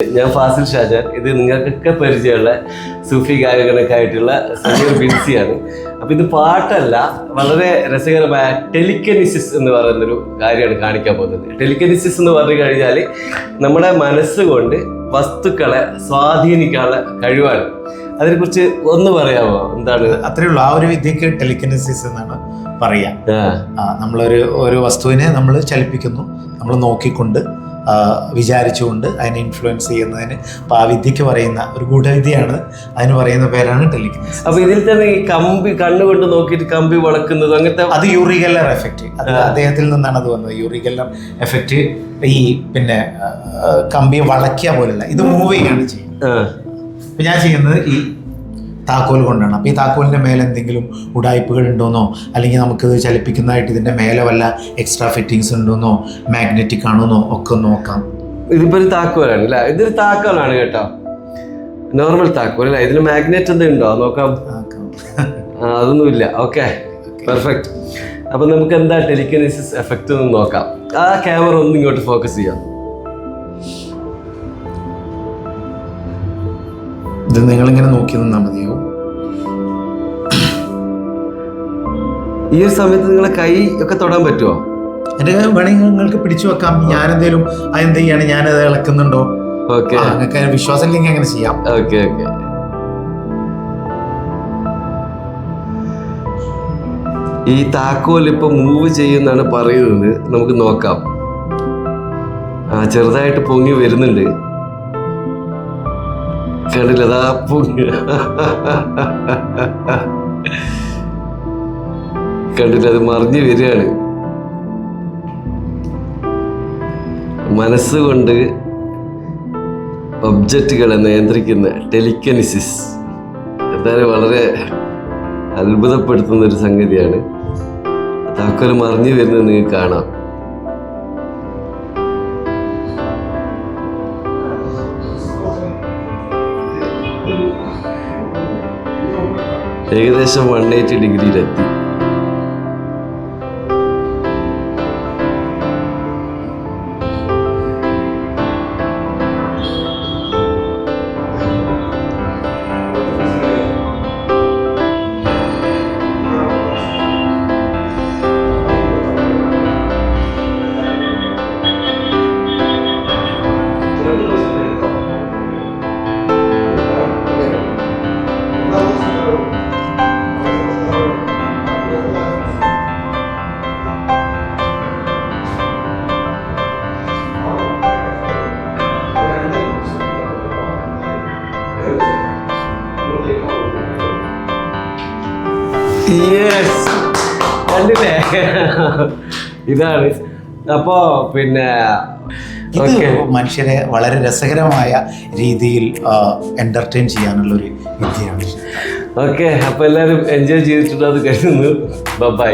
ഞാൻ ഫാസിൽ ഷാജാൻ. ഇത് നിങ്ങൾക്കൊക്കെ പരിചയമുള്ള സൂഫി ഗായകനൊക്കെ ആയിട്ടുള്ള സമീർ ബിൻസിയാണ്. അപ്പം ഇത് പാട്ടല്ല, വളരെ രസകരമായ ടെലിക്കനിസിസ് എന്ന് പറയുന്നൊരു കാര്യമാണ് കാണിക്കാൻ പോകുന്നത്. ടെലിക്കനിസിസ് എന്ന് പറഞ്ഞു കഴിഞ്ഞാൽ നമ്മുടെ മനസ്സുകൊണ്ട് വസ്തുക്കളെ സ്വാധീനിക്കാനുള്ള കഴിവാണ്. അതിനെക്കുറിച്ച് ഒന്ന് പറയാമോ? എന്താണ്? അത്രയേ ഉള്ളൂ. ആ ഒരു വിദ്യക്ക് ടെലിക്കനിസിസ് എന്നാണ് പറയാ. ഒരു വസ്തുവിനെ നമ്മൾ ചലിപ്പിക്കുന്നു, നമ്മൾ നോക്കിക്കൊണ്ട് വിചാരിച്ചുകൊണ്ട് അതിനെ ഇൻഫ്ലുവൻസ് ചെയ്യുന്നതിന് ആ വിദ്യക്ക് പറയുന്ന ഒരു ഗൂഢവിദ്യയാണ്. അതിന് പറയുന്ന പേരാണ് ടെലിക്കനിസിസ്. അപ്പൊ ഇതിൽ തന്നെ ഈ കമ്പി കണ്ണുകൊണ്ട് നോക്കിയിട്ട് കമ്പി വളക്കുന്നത് അങ്ങനത്തെ, അത് യൂറി ഗെല്ലർ എഫക്റ്റ്, അത് അദ്ദേഹത്തിൽ നിന്നാണ് അത് വന്നത്. യൂറി ഗെല്ലർ എഫക്റ്റ് ഈ കമ്പിയെ വളയ്ക്കുക പോലുള്ള, ഇത് മൂവ് ചെയ്യാണ് ചെയ്യുന്നത്. ഇപ്പൊ ഞാൻ ചെയ്യുന്നത് ഈ താക്കോൽ കൊണ്ടാണ്. അപ്പോൾ ഈ താക്കോലിൻ്റെ മേലെ എന്തെങ്കിലും ഉടായ്പകൾ ഉണ്ടോന്നോ, അല്ലെങ്കിൽ നമുക്കിത് ചലിപ്പിക്കുന്നതായിട്ട് ഇതിൻ്റെ മേലെ വല്ല എക്സ്ട്രാ ഫിറ്റിങ്സ് ഉണ്ടോന്നോ, മാഗ്നറ്റിക് ആണോന്നോ ഒക്കെ നോക്കാം. ഇതിപ്പോൾ ഒരു താക്കോലാണ് അല്ലേ? ഇതൊരു താക്കോലാണ് കേട്ടോ, നോർമൽ താക്കോൽ അല്ല. ഇതിന് മാഗ്നറ്റ് എന്തെങ്കിലും ഉണ്ടോ നോക്കാം? അതൊന്നുമില്ല. Okay, perfect. അപ്പം നമുക്ക് എന്താ ടെലിക്കനിസിസ് എഫക്റ്റ് എന്ന് നോക്കാം. ആ ക്യാമറ ഒന്ന് ഇങ്ങോട്ട് ഫോക്കസ് ചെയ്യാം. ഇത് നിങ്ങളിങ്ങനെ നോക്കി നിന്നാൽ മതിയോ? ഈ ഒരു സമയത്ത് നിങ്ങളെ കൈ ഒക്കെ തൊടാൻ പറ്റുമോ? എൻ്റെ വേണമെങ്കിൽ നിങ്ങൾക്ക് പിടിച്ചു വെക്കാം. ഞാനെന്തേലും അതെന്ത് ചെയ്യാണ്, ഞാനത് ഇളക്കുന്നുണ്ടോ? ഓക്കെ, നിങ്ങൾക്ക് വിശ്വാസം ഇല്ലെങ്കിൽ അങ്ങനെ ചെയ്യാം. Okay okay. ഈ താക്കോൽ ഇപ്പൊ മൂവ് ചെയ്യുന്നാണ് പറയുന്നത്. നമുക്ക് നോക്കാം. ചെറുതായിട്ട് പൊങ്ങി വരുന്നുണ്ട്. കണ്ടില്ല? അതാ പൊങ്ങി, കണ്ടില്ല? അത് മറിഞ്ഞു വരികയാണ്. മനസ്സുകൊണ്ട് ഒബ്ജക്റ്റുകളെ നിയന്ത്രിക്കുന്ന ടെലിക്കനിസിസ് എന്തായാലും വളരെ അത്ഭുതപ്പെടുത്തുന്ന ഒരു സംഗതിയാണ്. താക്കോൽ മറിഞ്ഞു വരുന്നത് നിങ്ങൾക്ക് കാണാം. ഏകദേശം 180 ഡിഗ്രിയിലെത്തി. കണ്ടില്ലേ? ഇതാണ്. അപ്പോ പിന്നെ മനുഷ്യരെ വളരെ രസകരമായ രീതിയിൽ എന്റർടൈൻ ചെയ്യാനുള്ളൊരു വിദ്യയാണ്. ഓക്കെ, അപ്പൊ എല്ലാവരും എൻജോയ് ചെയ്തിട്ടുള്ളത് കരുതുന്നു. ബൈ.